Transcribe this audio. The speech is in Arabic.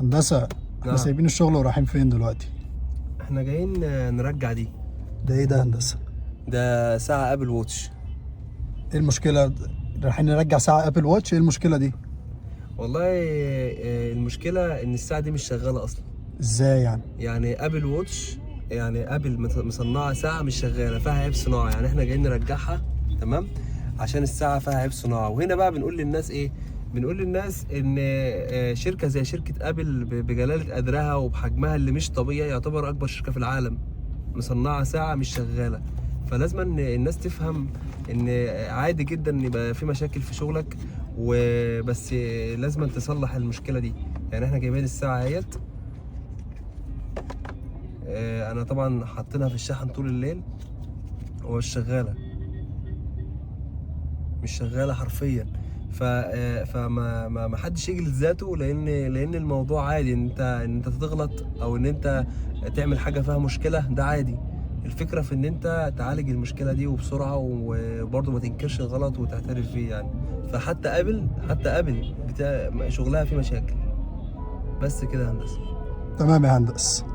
هندسة، احنا سايبين الشغل ورايحين فين دلوقتي؟ احنا جايين نرجع دي. ده ايه ده هندسة؟ ده ساعة ابل ووتش. ايه المشكلة؟ رايحين نرجع ساعة ابل واتش، ايه المشكلة دي؟ والله المشكلة ان الساعة دي مش شغالة اصلا. ازاي يعني؟ يعني ابل ووتش، يعني ابل مصنعة ساعة مش شغالة فيها عيب صناعي، يعني احنا جايين نرجعها. تمام، عشان الساعة فيها عيب صناعي. وهنا بقى بنقول للناس ايه؟ بنقول للناس ان شركة زي شركة ابل بجلالة قدرها وبحجمها اللي مش طبيعي، يعتبر اكبر شركة في العالم، مصنعة ساعة مش شغالة. فلازم ان الناس تفهم ان عادي جدا ان يبقى في مشاكل في شغلك، وبس لازم تصلح المشكلة دي. يعني احنا جايبين الساعة اهيت، انا طبعا حاطينها في الشحن طول الليل ومش شغالة، مش شغالة حرفيا. فما حدش يجلد ذاته، لان الموضوع عادي ان انت تغلط او ان انت تعمل حاجه فيها مشكله، ده عادي. الفكره في ان انت تعالج المشكله دي وبسرعه، وبرضه ما تنكرش الغلط وتعترف بيه يعني. فحتى ابل شغلها فيه مشاكل. بس كده يا هندسه. تمام يا هندسة.